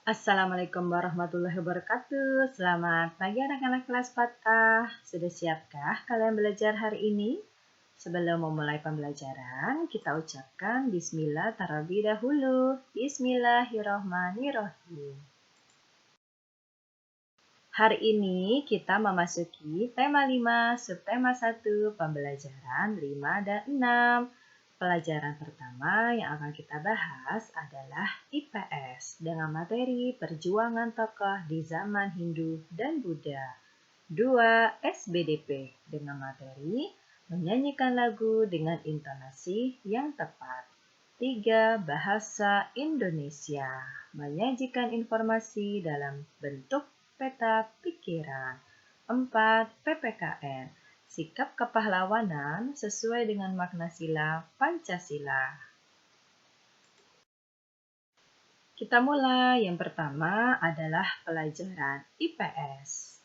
Assalamualaikum warahmatullahi wabarakatuh. Selamat pagi anak-anak kelas 4A. Sudah siapkah kalian belajar hari ini? Sebelum memulai pembelajaran, kita ucapkan Bismillah terlebih dahulu. Bismillahirrohmanirrohim. Hari ini kita memasuki tema 5, subtema 1, pembelajaran 5 dan 6. Pelajaran pertama yang akan kita bahas adalah IPS dengan materi perjuangan tokoh di zaman Hindu dan Buddha. 2. SBDP dengan materi menyanyikan lagu dengan intonasi yang tepat. 3. Bahasa Indonesia menyajikan informasi dalam bentuk peta pikiran. 4. PPKN sikap kepahlawanan sesuai dengan makna sila Pancasila. Kita mulai. Yang pertama adalah pelajaran IPS.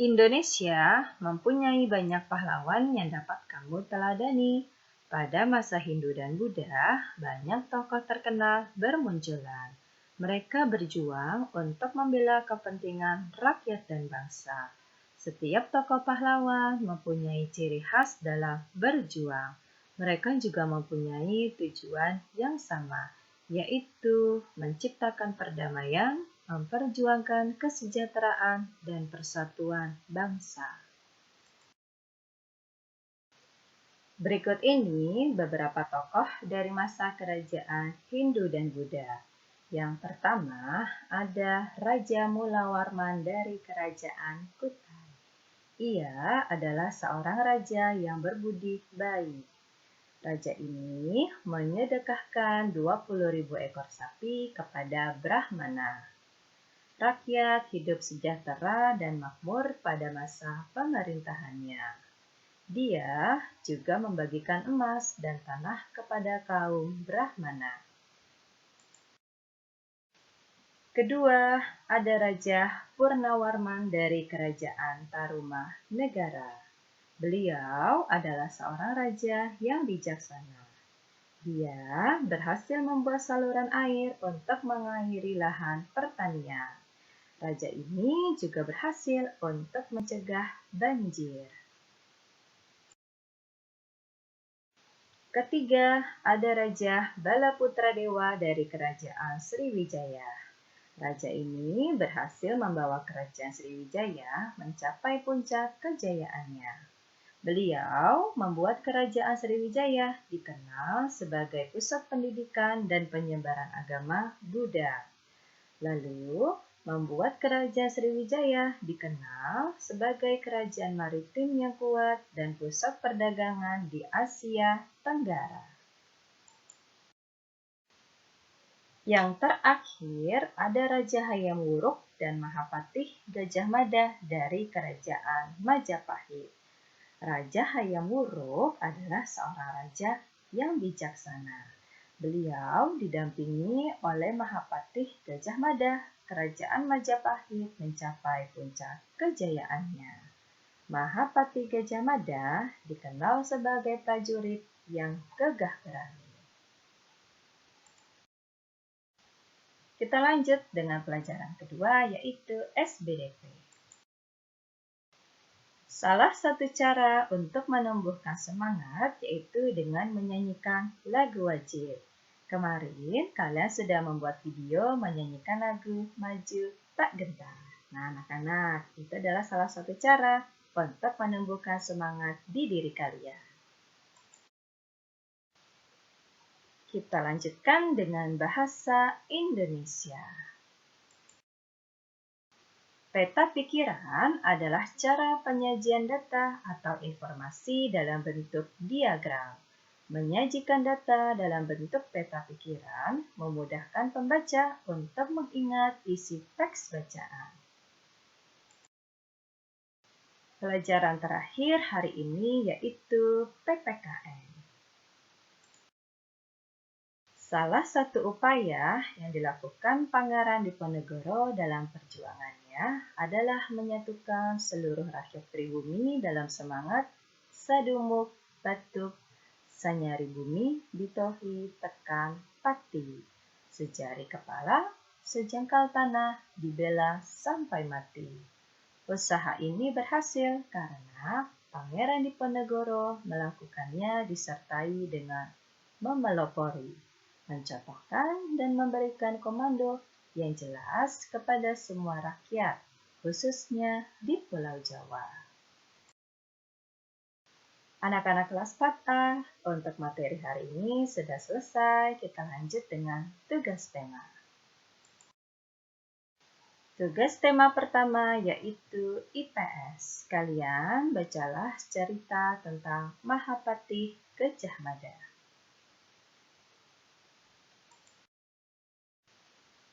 Indonesia mempunyai banyak pahlawan yang dapat kamu teladani. Pada masa Hindu dan Buddha, banyak tokoh terkenal bermunculan. Mereka berjuang untuk membela kepentingan rakyat dan bangsa. Setiap tokoh pahlawan mempunyai ciri khas dalam berjuang. Mereka juga mempunyai tujuan yang sama, yaitu menciptakan perdamaian, memperjuangkan kesejahteraan dan persatuan bangsa. Berikut ini beberapa tokoh dari masa kerajaan Hindu dan Buddha. Yang pertama ada Raja Mulawarman dari kerajaan Kutai. Ia adalah seorang raja yang berbudi baik. Raja ini menyedekahkan 20.000 ekor sapi kepada Brahmana. Rakyat hidup sejahtera dan makmur pada masa pemerintahannya. Dia juga membagikan emas dan tanah kepada kaum Brahmana. Kedua, ada Raja Purnawarman dari kerajaan Tarumanegara. Beliau adalah seorang raja yang bijaksana. Dia berhasil membuat saluran air untuk mengairi lahan pertanian. Raja ini juga berhasil untuk mencegah banjir. Ketiga, ada Raja Balaputradewa dari kerajaan Sriwijaya. Raja ini berhasil membawa kerajaan Sriwijaya mencapai puncak kejayaannya. Beliau membuat kerajaan Sriwijaya dikenal sebagai pusat pendidikan dan penyebaran agama Buddha. Lalu, membuat kerajaan Sriwijaya dikenal sebagai kerajaan maritim yang kuat dan pusat perdagangan di Asia Tenggara. Yang terakhir ada Raja Hayam Wuruk dan Mahapatih Gajah Mada dari kerajaan Majapahit. Raja Hayam Wuruk adalah seorang raja yang bijaksana. Beliau didampingi oleh Mahapatih Gajah Mada. Kerajaan Majapahit mencapai puncak kejayaannya. Mahapatih Gajah Mada dikenal sebagai prajurit yang gagah berani. Kita lanjut dengan pelajaran kedua, yaitu SBDP. Salah satu cara untuk menumbuhkan semangat yaitu dengan menyanyikan lagu wajib. Kemarin kalian sudah membuat video menyanyikan lagu Maju Tak Gentar. Nah, anak-anak, itu adalah salah satu cara untuk menumbuhkan semangat di diri kalian. Kita lanjutkan dengan bahasa Indonesia. Peta pikiran adalah cara penyajian data atau informasi dalam bentuk diagram. Menyajikan data dalam bentuk peta pikiran memudahkan pembaca untuk mengingat isi teks bacaan. Pelajaran terakhir hari ini yaitu PPKN. Salah satu upaya yang dilakukan Pangeran Diponegoro dalam perjuangannya adalah menyatukan seluruh rakyat pribumi dalam semangat Sadumuk Batuk Sanyari Bumi Bitohi Tekan Pati. Sejari kepala, sejengkal tanah, dibela sampai mati. Usaha ini berhasil karena Pangeran Diponegoro melakukannya disertai dengan memelopori, mencontohkan dan memberikan komando yang jelas kepada semua rakyat, khususnya di Pulau Jawa. Anak-anak kelas 4A, untuk materi hari ini sudah selesai. Kita lanjut dengan tugas tema. Tugas tema pertama yaitu IPS. Kalian bacalah cerita tentang Mahapatih Gajah Mada.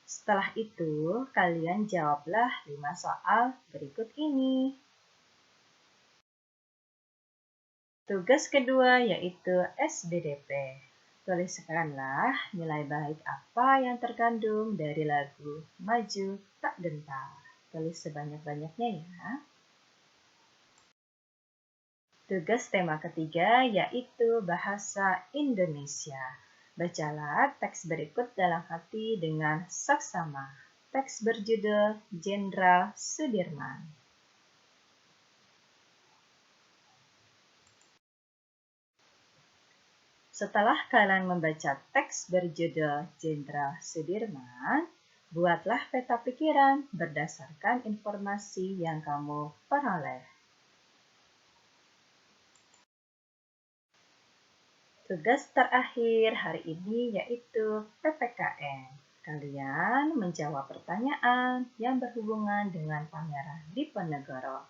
Setelah itu, kalian jawablah 5 soal berikut ini. Tugas kedua yaitu SBDP. Tuliskanlah nilai baik apa yang terkandung dari lagu Maju Tak Gentar. Tulis sebanyak-banyaknya ya. Tugas tema ketiga yaitu Bahasa Indonesia. Bacalah teks berikut dalam hati dengan saksama. Teks berjudul Jenderal Sudirman. Setelah kalian membaca teks berjudul Jenderal Sudirman, buatlah peta pikiran berdasarkan informasi yang kamu peroleh. Tugas terakhir hari ini yaitu PPKN. Kalian menjawab pertanyaan yang berhubungan dengan Pangeran Diponegoro.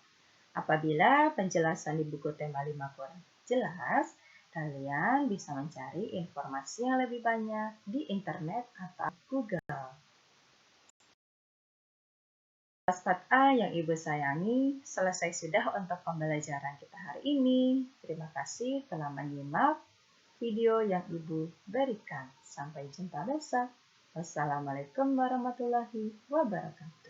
Apabila penjelasan di buku tema 5 kurang jelas, kalian bisa mencari informasi yang lebih banyak di internet atau Google. Kelas 4A yang Ibu sayangi, selesai sudah untuk pembelajaran kita hari ini. Terima kasih telah menyimak video yang Ibu berikan. Sampai jumpa besok. Wassalamualaikum warahmatullahi wabarakatuh.